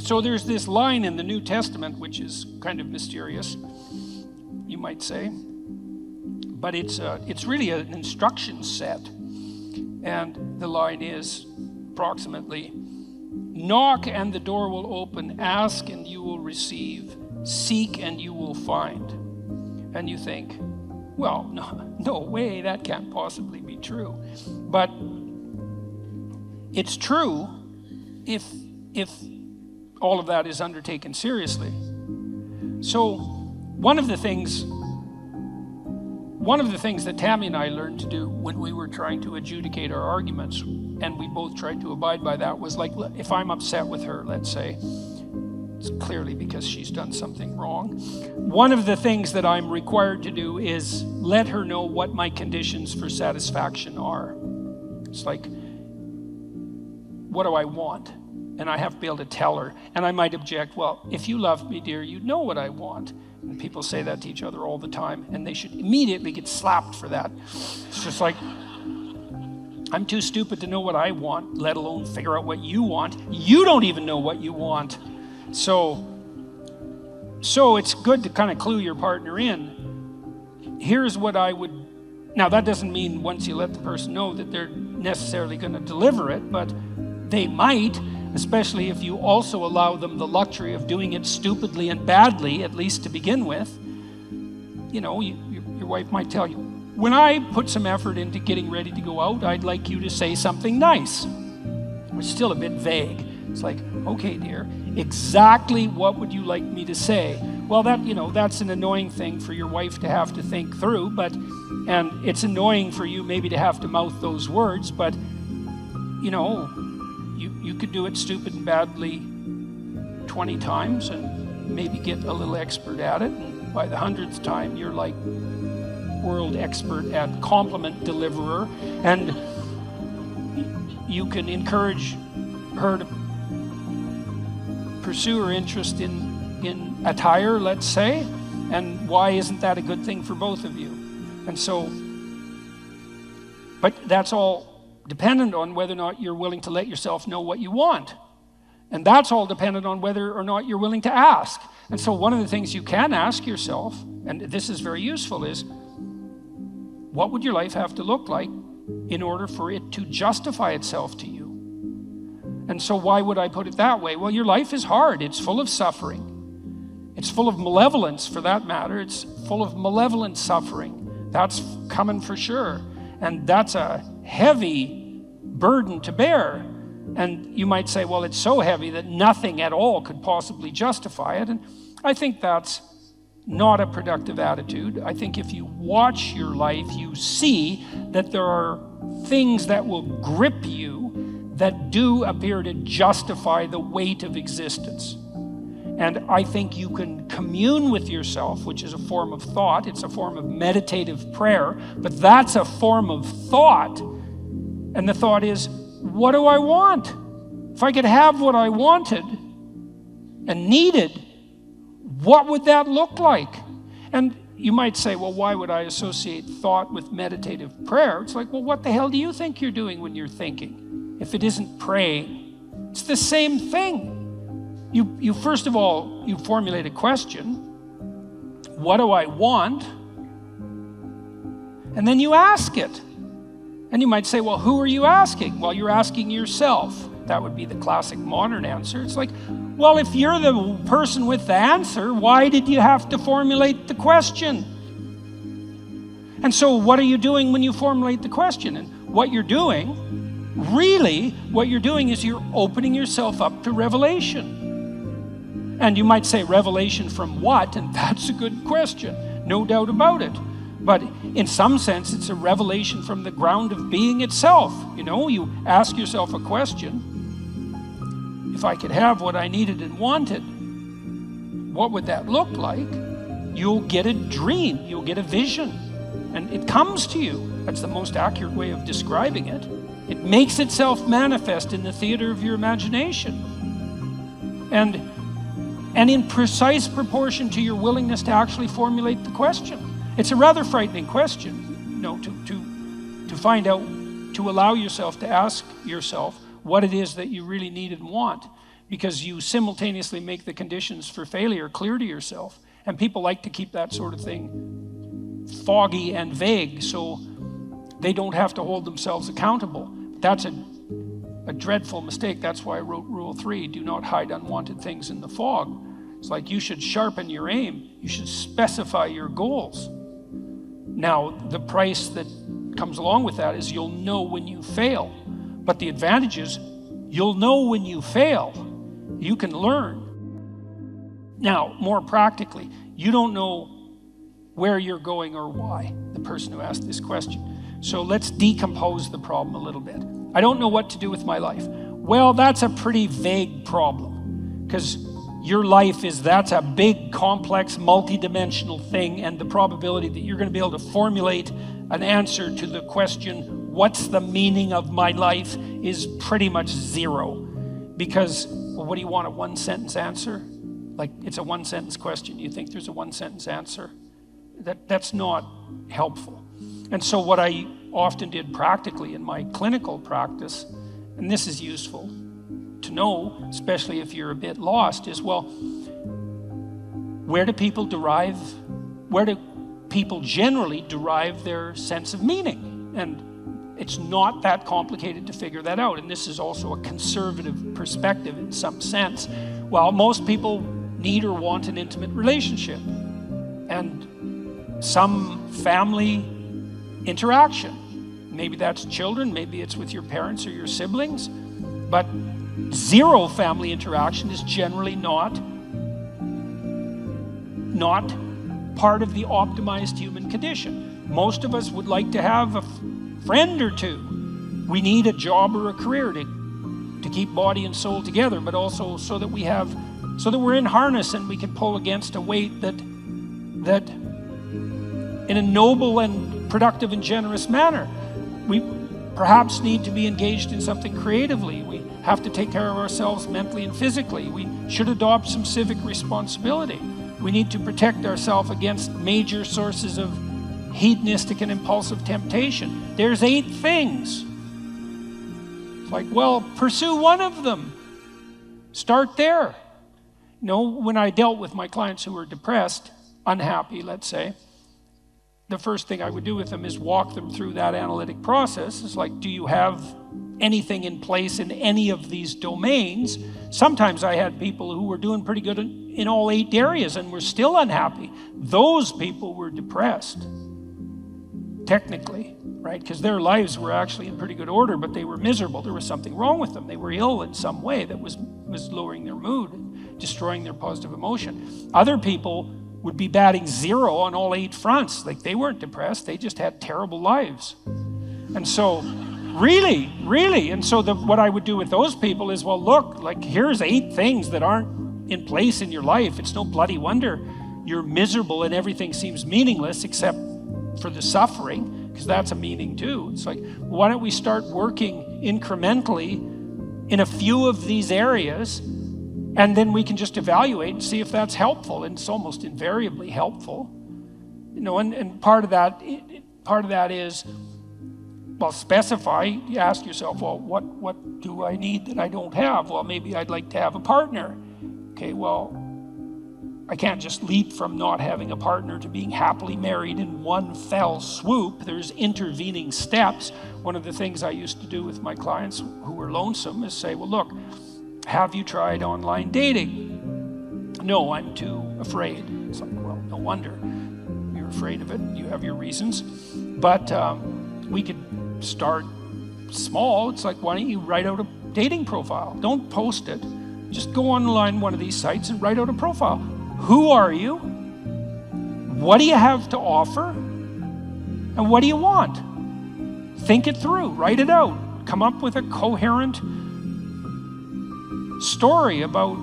So there's this line in the New Testament, which is kind of mysterious, you might say, but it's really an instruction set. And the line is approximately, knock and the door will open, ask and you will receive, seek and you will find. And you think, well, no way, that can't possibly be true. But it's true if all of that is undertaken seriously. So one of the things that Tammy and I learned to do when we were trying to adjudicate our arguments, and we both tried to abide by that, was like, if I'm upset with her, let's say, it's clearly because she's done something wrong. One of the things that I'm required to do is let her know what my conditions for satisfaction are. It's like, what do I want? And I have to be able to tell her. And I might object, well, if you loved me, dear, you'd know what I want. And people say that to each other all the time, and they should immediately get slapped for that. It's just like, I'm too stupid to know what I want, let alone figure out what you want. You don't even know what you want. So it's good to kind of clue your partner in. Here's what I would, now that doesn't mean once you let the person know that they're necessarily going to deliver it, but they might, especially if you also allow them the luxury of doing it stupidly and badly, at least to begin with. You know, your wife might tell you, when I put some effort into getting ready to go out, I'd like you to say something nice. It's still a bit vague. It's like, okay, dear, exactly what would you like me to say? Well, that's an annoying thing for your wife to have to think through, and it's annoying for you maybe to have to mouth those words, but, you could do it stupid and badly 20 times and maybe get a little expert at it. And by the 100th time, you're like world expert at compliment deliverer. And you can encourage her to pursue her interest in attire, let's say. And why isn't that a good thing for both of you? And so, but that's all dependent on whether or not you're willing to let yourself know what you want. And that's all dependent on whether or not you're willing to ask. And so one of the things you can ask yourself, and this is very useful, is what would your life have to look like in order for it to justify itself to you? And so why would I put it that way? Well, your life is hard. It's full of suffering. It's full of malevolence, for that matter. It's full of malevolent suffering. That's coming for sure. And that's a heavy burden to bear. And you might say, well, it's so heavy that nothing at all could possibly justify it. And I think that's not a productive attitude. I think if you watch your life, you see that there are things that will grip you that do appear to justify the weight of existence. And I think you can commune with yourself, which is a form of thought. It's a form of meditative prayer, but that's a form of thought. And the thought is, what do I want? If I could have what I wanted and needed, what would that look like? And you might say, well, why would I associate thought with meditative prayer? It's like, well, what the hell do you think you're doing when you're thinking? If it isn't praying, it's the same thing. You first of all, you formulate a question. What do I want? And then you ask it. And you might say, well, who are you asking? Well, you're asking yourself. That would be the classic modern answer. It's like, well, if you're the person with the answer, why did you have to formulate the question? And so what are you doing when you formulate the question? And what you're doing is you're opening yourself up to revelation. And you might say, revelation from what? And that's a good question, no doubt about it. But in some sense, it's a revelation from the ground of being itself. You ask yourself a question. If I could have what I needed and wanted, what would that look like? You'll get a dream. You'll get a vision. And it comes to you. That's the most accurate way of describing it. It makes itself manifest in the theater of your imagination. And in precise proportion to your willingness to actually formulate the question. It's a rather frightening question, to find out, to allow yourself to ask yourself what it is that you really need and want. because you simultaneously make the conditions for failure clear to yourself. And people like to keep that sort of thing foggy and vague so they don't have to hold themselves accountable. That's a dreadful mistake. That's why I wrote Rule 3, do not hide unwanted things in the fog. It's like you should sharpen your aim. You should specify your goals. Now, the price that comes along with that is you'll know when you fail. But the advantage is you'll know when you fail. You can learn. Now, more practically, you don't know where you're going or why, the person who asked this question. So let's decompose the problem a little bit. I don't know what to do with my life. Well, that's a pretty vague problem, because your life that's a big, complex, multidimensional thing, and the probability that you're going to be able to formulate an answer to the question, what's the meaning of my life, is pretty much zero. Because, well, what do you want, a one-sentence answer? Like, it's a one-sentence question. You think there's a one-sentence answer? That's not helpful. And so what I often did practically in my clinical practice, and this is useful to know, especially if you're a bit lost, is, well, where do people generally derive their sense of meaning? And it's not that complicated to figure that out. And this is also a conservative perspective in some sense. Well, most people need or want an intimate relationship and some family interaction. Maybe that's children, maybe it's with your parents or your siblings, but zero family interaction is generally not part of the optimized human condition. Most of us would like to have a friend or two. We need a job or a career to keep body and soul together, but also so that we're in harness and we can pull against a weight that in a noble and productive and generous manner. We perhaps need to be engaged in something creatively. We have to take care of ourselves mentally and physically. We should adopt some civic responsibility. We need to protect ourselves against major sources of hedonistic and impulsive temptation. There's 8 things. It's like, well, pursue one of them. Start there. You know, when I dealt with my clients who were depressed, unhappy, let's say, the first thing I would do with them is walk them through that analytic process. It's like, do you have anything in place in any of these domains? Sometimes I had people who were doing pretty good in all 8 areas and were still unhappy. Those people were depressed, technically, right? Because their lives were actually in pretty good order, but they were miserable. There was something wrong with them. They were ill in some way that was lowering their mood and destroying their positive emotion. Other people would be batting 0 on all 8 fronts. Like, they weren't depressed, they just had terrible lives. And so, really, and so what I would do with those people is, well, look, like, here's 8 things that aren't in place in your life. It's no bloody wonder you're miserable and everything seems meaningless except for the suffering, because that's a meaning too. It's like, why don't we start working incrementally in a few of these areas, and then we can just evaluate and see if that's helpful. And it's almost invariably helpful, you know. And part of that is, well, specify. You ask yourself, well, what do I need that I don't have? Well, maybe I'd like to have a partner. Okay, well, I can't just leap from not having a partner to being happily married in one fell swoop. There's intervening steps. One of the things I used to do with my clients who were lonesome is say, well, look, have you tried online dating? No, I'm too afraid. It's like, well, no wonder you're afraid of it. You have your reasons. But we could start small. It's like, why don't you write out a dating profile? Don't post it. Just go online one of these sites and write out a profile. Who are you? What do you have to offer? And what do you want? Think it through. Write it out. Come up with a coherent story about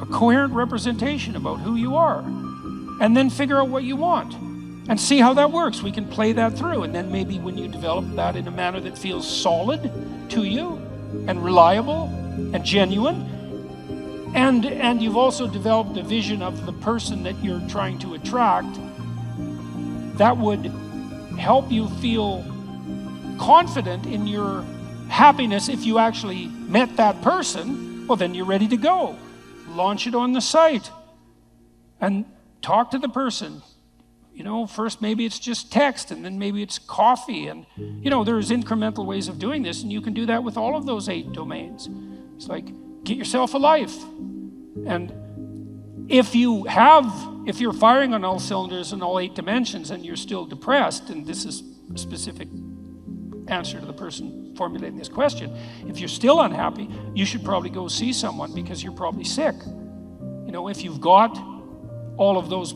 a coherent representation about who you are, and then figure out what you want and see how that works. We can play that through, and then maybe when you develop that in a manner that feels solid to you and reliable and genuine, and you've also developed a vision of the person that you're trying to attract, that would help you feel confident in your happiness if you actually met that person. Well, then you're ready to go. Launch it on the site and talk to the person. First maybe it's just text, and then maybe it's coffee, and there's incremental ways of doing this, and you can do that with all of those 8 domains. It's like, get yourself a life. And if you're firing on all cylinders in all 8 dimensions and you're still depressed, and this is a specific answer to the person formulating this question, if you're still unhappy, you should probably go see someone, because you're probably sick. If you've got all of those,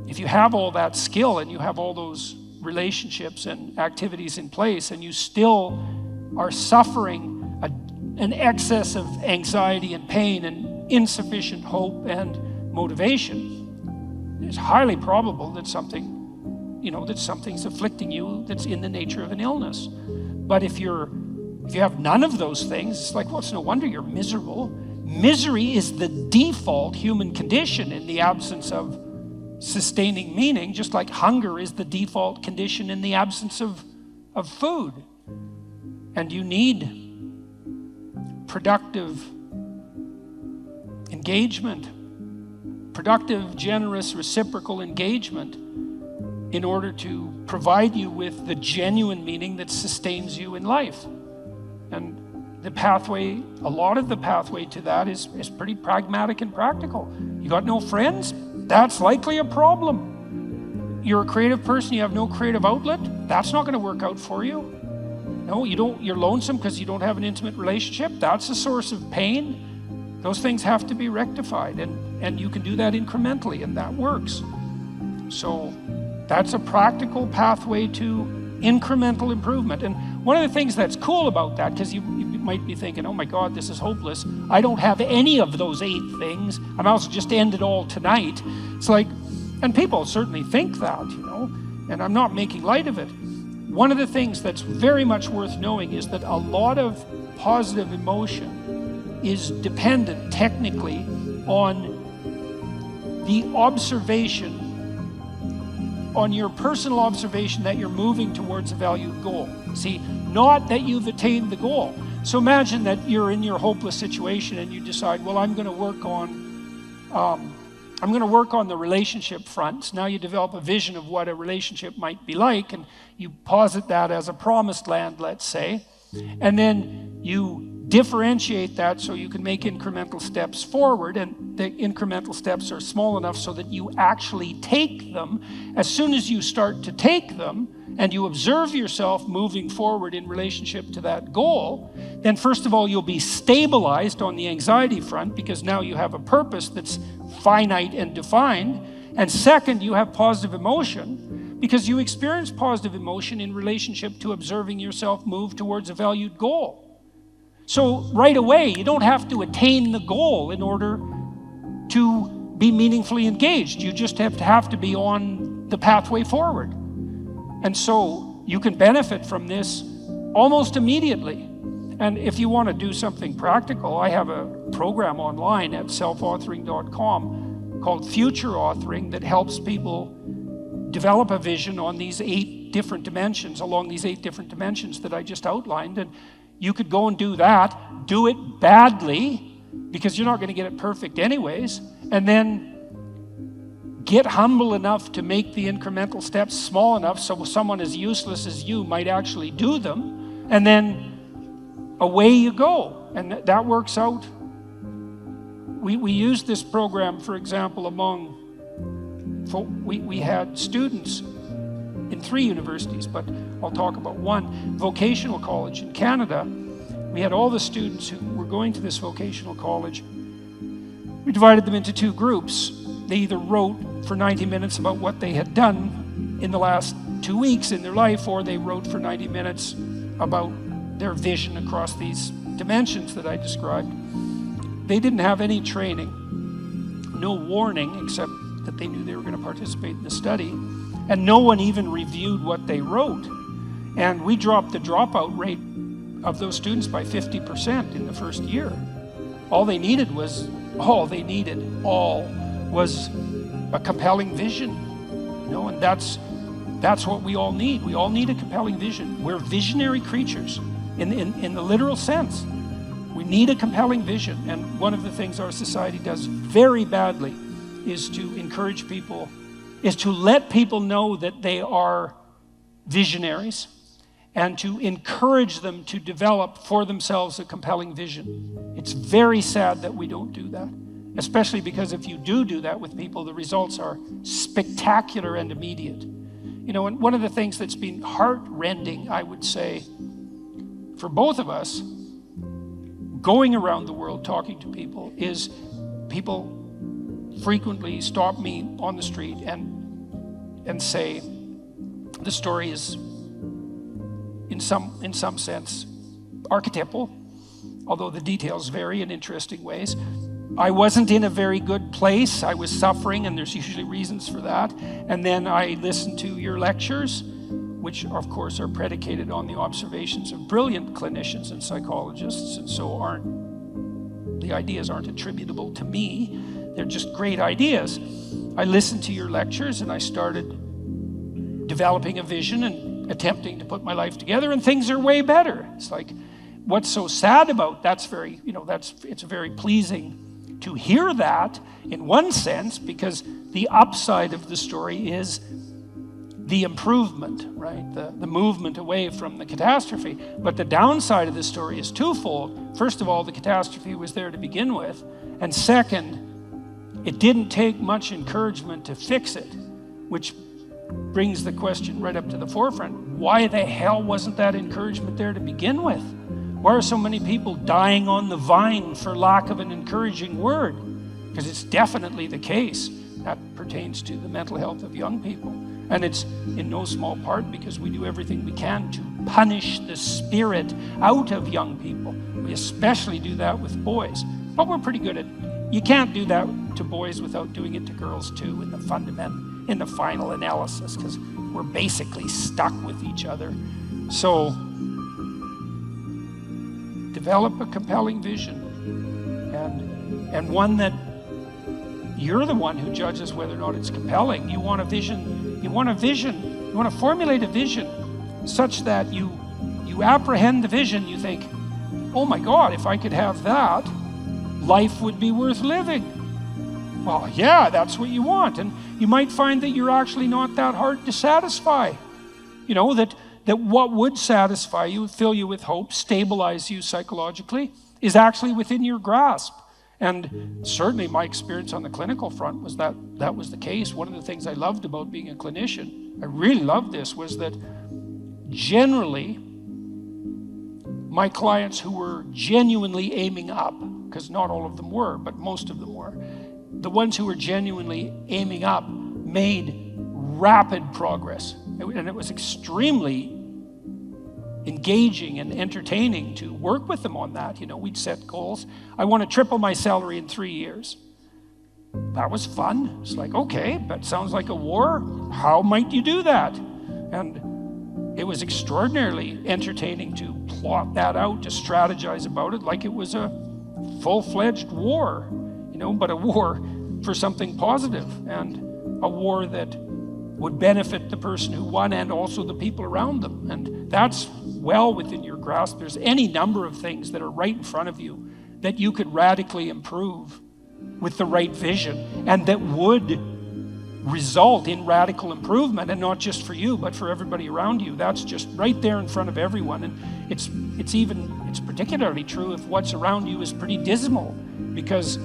if you have all that skill and you have all those relationships and activities in place, and you still are suffering an excess of anxiety and pain and insufficient hope and motivation, it's highly probable that something's afflicting you that's in the nature of an illness. But if you have none of those things, it's like, well, it's no wonder you're miserable. Misery is the default human condition in the absence of sustaining meaning, just like hunger is the default condition in the absence of food. And you need productive engagement, productive, generous, reciprocal engagement, in order to provide you with the genuine meaning that sustains you in life. And a lot of the pathway to that is pretty pragmatic and practical. You got no friends? That's likely a problem. You're a creative person, you have no creative outlet? That's not going to work out for you. No, you're lonesome because you don't have an intimate relationship? That's a source of pain. Those things have to be rectified, and you can do that incrementally, and that works. So that's a practical pathway to incremental improvement. And one of the things that's cool about that, because you might be thinking, oh my God, this is hopeless. I don't have any of those 8 things. I might also just end it all tonight. It's like, and people certainly think that, and I'm not making light of it. One of the things that's very much worth knowing is that a lot of positive emotion is dependent technically on the observation, on your personal observation that you're moving towards a valued goal. See, not that you've attained the goal. So imagine that you're in your hopeless situation and you decide, well, I'm going to work on the relationship front. So now you develop a vision of what a relationship might be like, and you posit that as a promised land, let's say, and then you differentiate that so you can make incremental steps forward, and the incremental steps are small enough so that you actually take them. As soon as you start to take them and you observe yourself moving forward in relationship to that goal, then first of all, you'll be stabilized on the anxiety front, because now you have a purpose that's finite and defined. And second, you have positive emotion, because you experience positive emotion in relationship to observing yourself move towards a valued goal. So right away, you don't have to attain the goal in order to be meaningfully engaged. You just have to be on the pathway forward. And so you can benefit from this almost immediately. And if you want to do something practical, I have a program online at selfauthoring.com called Future Authoring that helps people develop a vision on these 8 different dimensions, along these 8 different dimensions that I just outlined. And you could go and do that, do it badly, because you're not going to get it perfect anyways, and then get humble enough to make the incremental steps small enough so someone as useless as you might actually do them, and then away you go. And that works out. We used this program, for example, we had students in 3 universities, but I'll talk about one, vocational college in Canada. We had all the students who were going to this vocational college. We divided them into 2 groups. They either wrote for 90 minutes about what they had done in the last 2 weeks in their life, or they wrote for 90 minutes about their vision across these dimensions that I described. They didn't have any training, no warning, except that they knew they were going to participate in the study, and no one even reviewed what they wrote. And we dropped the dropout rate of those students by 50% in the first year. All they needed was a compelling vision, and that's what we all need. We all need a compelling vision. We're visionary creatures in the literal sense. We need a compelling vision, and one of the things our society does very badly is to encourage people, is to let people know that they are visionaries and to encourage them to develop for themselves a compelling vision. It's very sad that we don't do that, especially because if you do that with people, the results are spectacular and immediate. You know, and one of the things that's been heart-rending, I would say, for both of us, going around the world talking to people, is people frequently stop me on the street and say the story is in some sense archetypal, although the details vary in interesting ways. I wasn't in a very good place. I was suffering, and there's usually reasons for that. And then I listened to your lectures, which of course are predicated on the observations of brilliant clinicians and psychologists, and so the ideas aren't attributable to me. They're just great ideas. I listened to your lectures and I started developing a vision and attempting to put my life together, and things are way better. It's like, what's so sad about it's very pleasing to hear that in one sense, because the upside of the story is the improvement, right? The movement away from the catastrophe. But the downside of the story is twofold. First of all, the catastrophe was there to begin with. And second, it didn't take much encouragement to fix it, which brings the question right up to the forefront. Why the hell wasn't that encouragement there to begin with? Why are so many people dying on the vine for lack of an encouraging word? Because it's definitely the case. That pertains to the mental health of young people. And it's in no small part because we do everything we can to punish the spirit out of young people. We especially do that with boys. But we're pretty good at it. You can't do that to boys without doing it to girls too in the final analysis, because we're basically stuck with each other. So develop a compelling vision, and one that you're the one who judges whether or not it's compelling. You want to formulate a vision such that you apprehend the vision. You think, oh my God, if I could have that, life would be worth living. Well, yeah, that's what you want. And you might find that you're actually not that hard to satisfy. You know, that what would satisfy you, fill you with hope, stabilize you psychologically, is actually within your grasp. And certainly my experience on the clinical front was that was the case. One of the things I loved about being a clinician, I really loved this, was that generally my clients who were genuinely aiming up, because not all of them were, but most of them were, the ones who were genuinely aiming up made rapid progress. And it was extremely engaging and entertaining to work with them on that. You know, we'd set goals. I want to triple my salary in 3 years. That was fun. It's like, okay, that sounds like a war. How might you do that? And it was extraordinarily entertaining to plot that out, to strategize about it like it was a full-fledged war, you know, but a war for something positive, and a war that would benefit the person who won and also the people around them. And that's well within your grasp. There's any number of things that are right in front of you that you could radically improve with the right vision, and that would result in radical improvement, and not just for you, but for everybody around you. That's just right there in front of everyone. And it's particularly true if what's around you is pretty dismal, because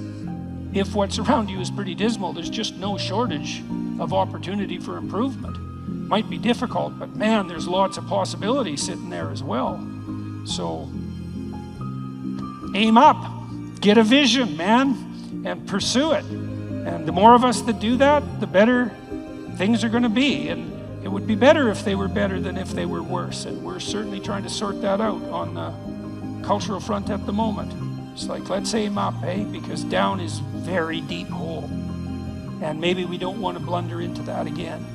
if what's around you is pretty dismal, there's just no shortage of opportunity for improvement. Might be difficult, but man, there's lots of possibility sitting there as well. So aim up, get a vision, man, and pursue it. And the more of us that do that, the better things are going to be. And it would be better if they were better than if they were worse. And we're certainly trying to sort that out on the cultural front at the moment. It's like, let's aim up, because down is very deep hole. And maybe we don't want to blunder into that again.